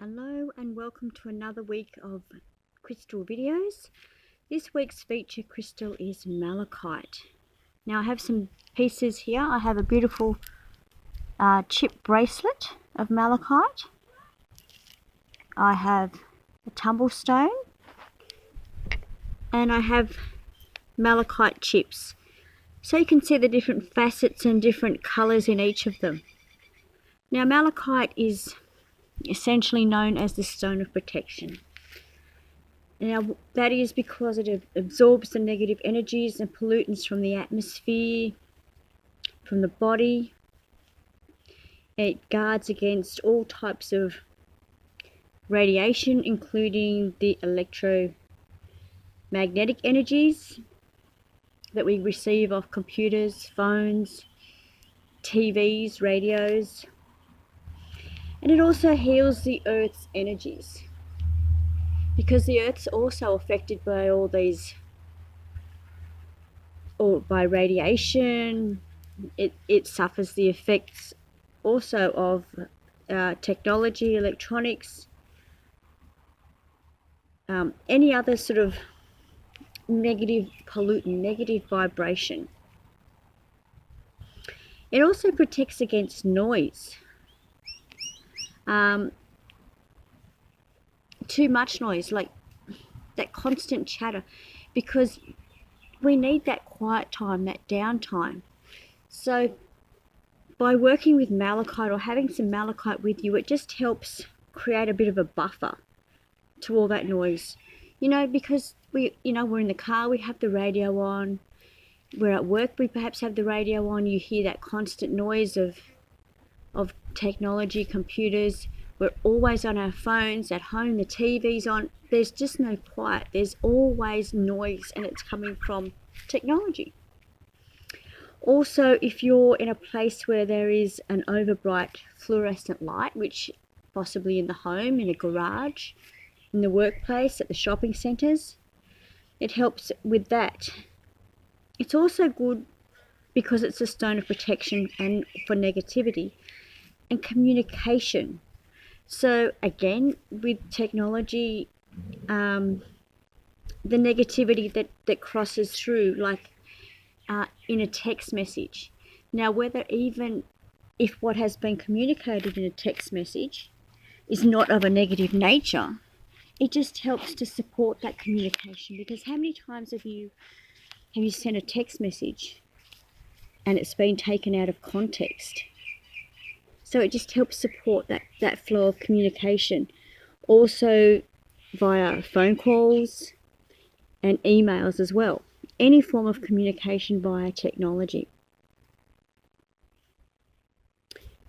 Hello and welcome to another week of crystal videos. This week's feature crystal is malachite. Now I have some pieces here. I have a beautiful chip bracelet of malachite. I have a tumblestone and I have malachite chips. So you can see the different facets and different colours in each of them. Now malachite is essentially known as the stone of protection. Now that is because it absorbs the negative energies and pollutants from the atmosphere, from the body. It guards against all types of radiation, including the electromagnetic energies that we receive off computers, phones, TVs, radios. And it also heals the Earth's energies, because the Earth's also affected by all these, or by radiation. It suffers the effects also of technology, electronics, any other sort of negative pollutant, negative vibration. It also protects against noise. Too much noise, like that constant chatter, because we need that quiet time, that downtime. So by working with malachite or having some malachite with you, it just helps create a bit of a buffer to all that noise. Because we're in the car, we have the radio on. We're at work, we perhaps have the radio on. You hear that constant noise of technology, computers. We're always on our phones, at home, the TV's on. There's just no quiet. There's always noise, and it's coming from technology. Also, if you're in a place where there is an overbright fluorescent light, which possibly in the home, in a garage, in the workplace, at the shopping centres, it helps with that. It's also good because it's a stone of protection and for negativity and communication. So again, with technology, the negativity that crosses through, like in a text message. Now, whether even if what has been communicated in a text message is not of a negative nature, it just helps to support that communication. Because how many times have you sent a text message and it's been taken out of context? So it just helps support that flow of communication. Also via phone calls and emails as well. Any form of communication via technology.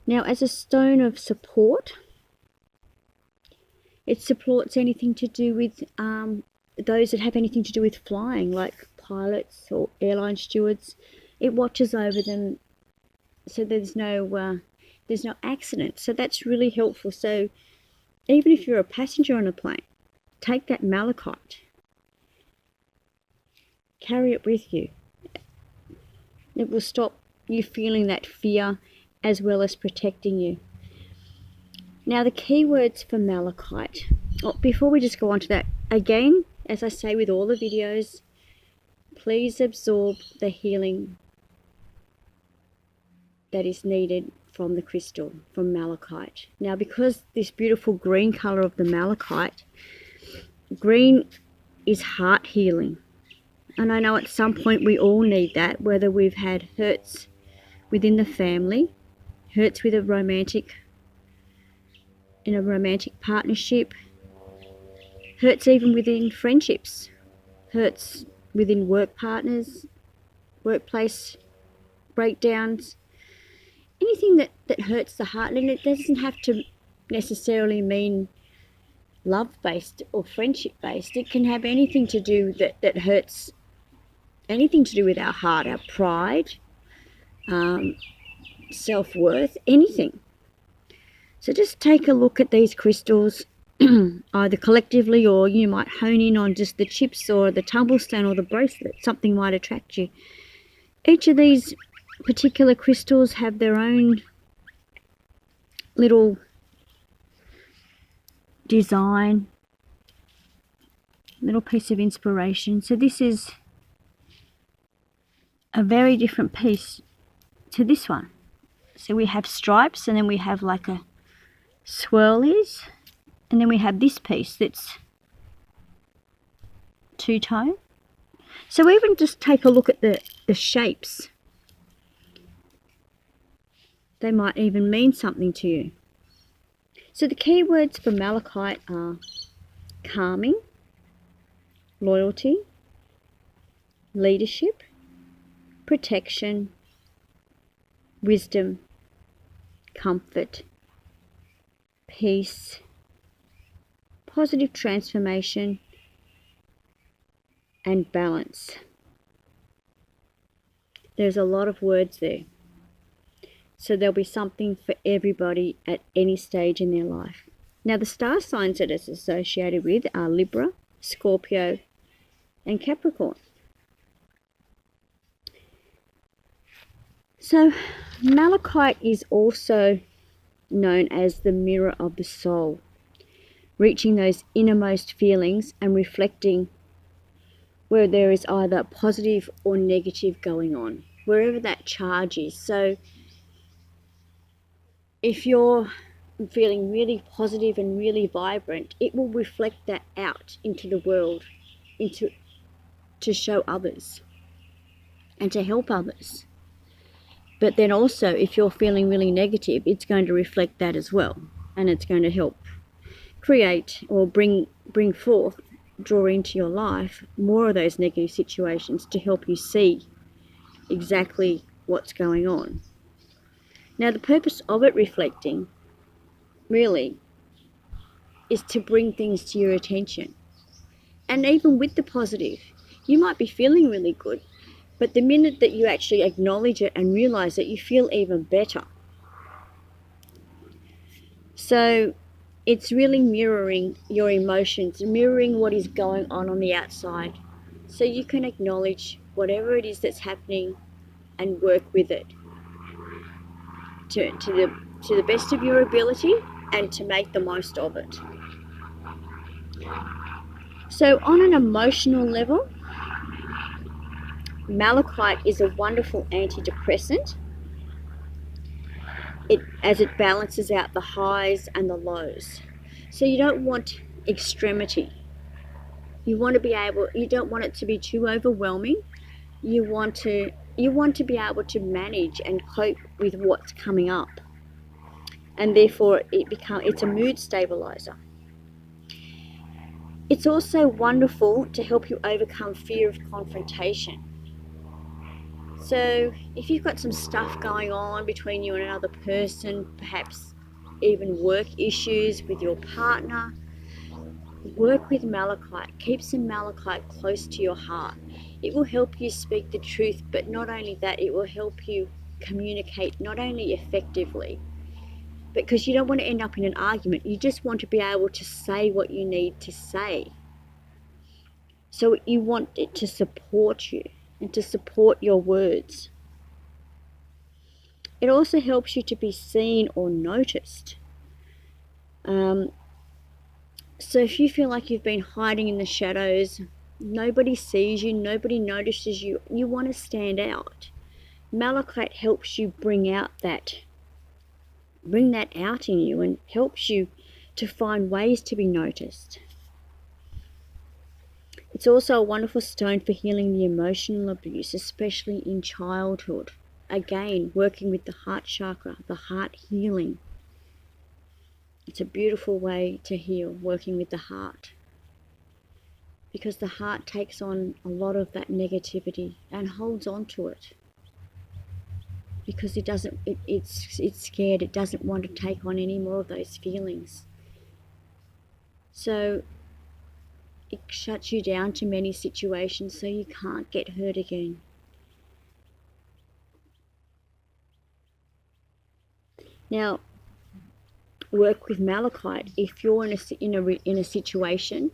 Now, as a stone of support, it supports anything to do with those that have anything to do with flying, like pilots or airline stewards. It watches over them so there's no accident. So that's really helpful. So even if you're a passenger on a plane, take that malachite, carry it with you. It will stop you feeling that fear as well as protecting you. Now, the keywords for malachite, before we just go on to that, again, as I say with all the videos, please absorb the healing that is needed from the crystal, from malachite. Now, because this beautiful green colour of the malachite, green is heart healing. And I know at some point we all need that, whether we've had hurts within the family, hurts with in a romantic partnership, hurts even within friendships, hurts within work partners, workplace breakdowns, anything that hurts the heart. And it doesn't have to necessarily mean love-based or friendship-based. It can have anything to do that hurts, anything to do with our heart, our pride, self-worth, anything. So just take a look at these crystals, either collectively, or you might hone in on just the chips or the tumblestone or the bracelet. Something might attract you. Each of these particular crystals have their own little design, little piece of inspiration. So this is a very different piece to this one. So we have stripes, and then we have like a swirlies, and then we have this piece that's two-tone. So even just take a look at the shapes. They might even mean something to you. So the key words for malachite are calming, loyalty, leadership, protection, wisdom, comfort, peace, positive transformation, and balance. There's a lot of words there. So there'll be something for everybody at any stage in their life. Now the star signs that it's associated with are Libra, Scorpio, and Capricorn. So malachite is also known as the mirror of the soul, reaching those innermost feelings and reflecting where there is either positive or negative going on, wherever that charge is. So if you're feeling really positive and really vibrant, it will reflect that out into the world, to show others and to help others. But then also, if you're feeling really negative, it's going to reflect that as well, and it's going to help create or bring forth, draw into your life more of those negative situations to help you see exactly what's going on. Now the purpose of it reflecting really is to bring things to your attention. And even with the positive, you might be feeling really good, but the minute that you actually acknowledge it and realize it, you feel even better. So it's really mirroring your emotions, mirroring what is going on the outside, so you can acknowledge whatever it is that's happening and work with it to the best of your ability and to make the most of it. So on an emotional level, malachite is a wonderful antidepressant, as it balances out the highs and the lows. So you don't want extremity. You don't want it to be too overwhelming. You want to be able to manage and cope with what's coming up. And therefore it's a mood stabilizer. It's also wonderful to help you overcome fear of confrontation. So if you've got some stuff going on between you and another person, perhaps even work issues with your partner, work with malachite. Keep some malachite close to your heart. It will help you speak the truth, but not only that, it will help you communicate not only effectively, because you don't want to end up in an argument. You just want to be able to say what you need to say. So you want it to support you and to support your words. It also helps you to be seen or noticed. So if you feel like you've been hiding in the shadows, nobody sees you, nobody notices you, you want to stand out. Malachite helps you bring that out in you and helps you to find ways to be noticed. It's also a wonderful stone for healing the emotional abuse, especially in childhood. Again, working with the heart chakra, the heart healing. It's a beautiful way to heal, working with the heart. Because the heart takes on a lot of that negativity and holds on to it. Because it's scared, it doesn't want to take on any more of those feelings. So it shuts you down to many situations so you can't get hurt again. Now, work with malachite if you're in a situation,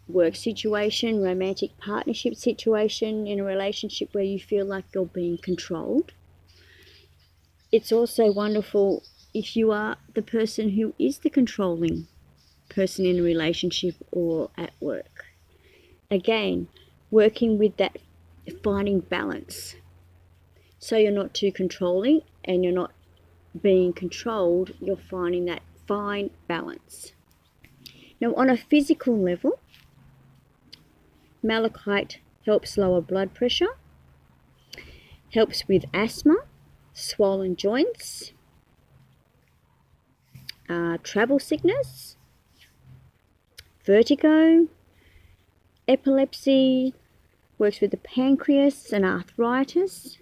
work situation, romantic partnership situation, in a relationship where you feel like you're being controlled. It's also wonderful if you are the person who is the controlling person in a relationship or at work. Again, working with that, finding balance. So you're not too controlling and you're not being controlled, you're finding that fine balance. Now, on a physical level, malachite helps lower blood pressure, helps with asthma, swollen joints, travel sickness, vertigo, epilepsy, works with the pancreas and arthritis.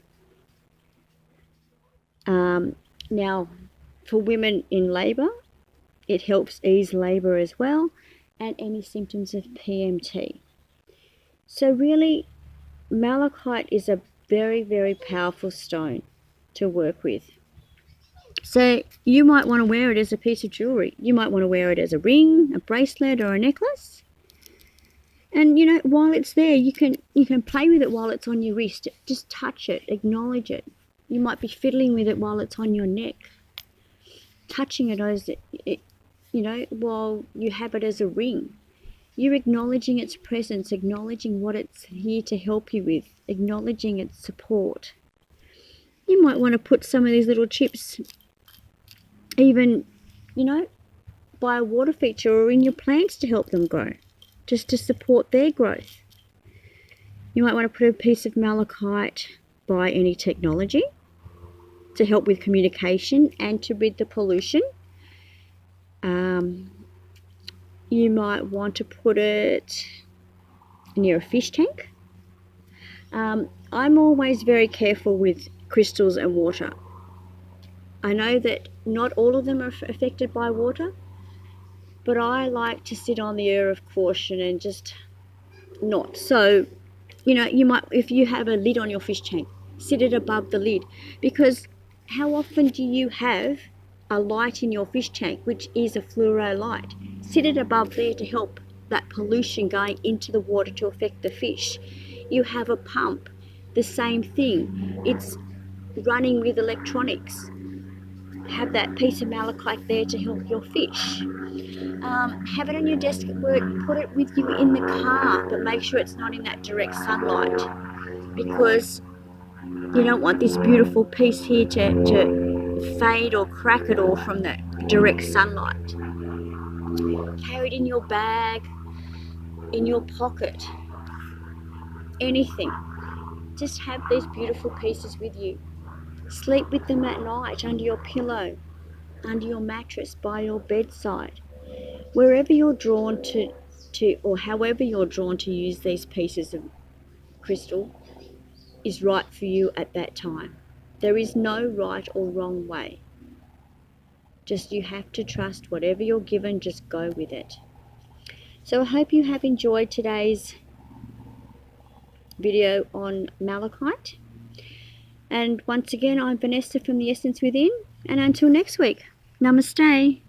Now, for women in labour, it helps ease labour as well, and any symptoms of PMT. So really, malachite is a very, very powerful stone to work with. So you might want to wear it as a piece of jewellery. You might want to wear it as a ring, a bracelet, or a necklace. And you know, while it's there, you can play with it while it's on your wrist. Just touch it, acknowledge it. You might be fiddling with it while it's on your neck, touching it as while you have it as a ring. You're acknowledging its presence, acknowledging what it's here to help you with, acknowledging its support. You might want to put some of these little chips, even, by a water feature or in your plants to help them grow, just to support their growth. You might want to put a piece of malachite by any technology to help with communication and to rid the pollution. You might want to put it near a fish tank. I'm always very careful with crystals and water. I know that not all of them are affected by water, but I like to sit on the air of caution and just not. So, you might, if you have a lid on your fish tank, sit it above the lid, because how often do you have a light in your fish tank, which is a fluoro light? Sit it above there to help that pollution going into the water to affect the fish. You have a pump, the same thing. It's running with electronics. Have that piece of malachite there to help your fish. Have it on your desk at work, put it with you in the car, but make sure it's not in that direct sunlight, because you don't want this beautiful piece here to fade or crack at all from the direct sunlight. Carry it in your bag, in your pocket, anything. Just have these beautiful pieces with you. Sleep with them at night, under your pillow, under your mattress, by your bedside. Wherever you're drawn to or however you're drawn to use these pieces of crystal is right for you at that time. There is no right or wrong way. Just you have to trust whatever you're given, just go with it. So I hope you have enjoyed today's video on malachite. And once again, I'm Vanessa from The Essence Within. And until next week, namaste.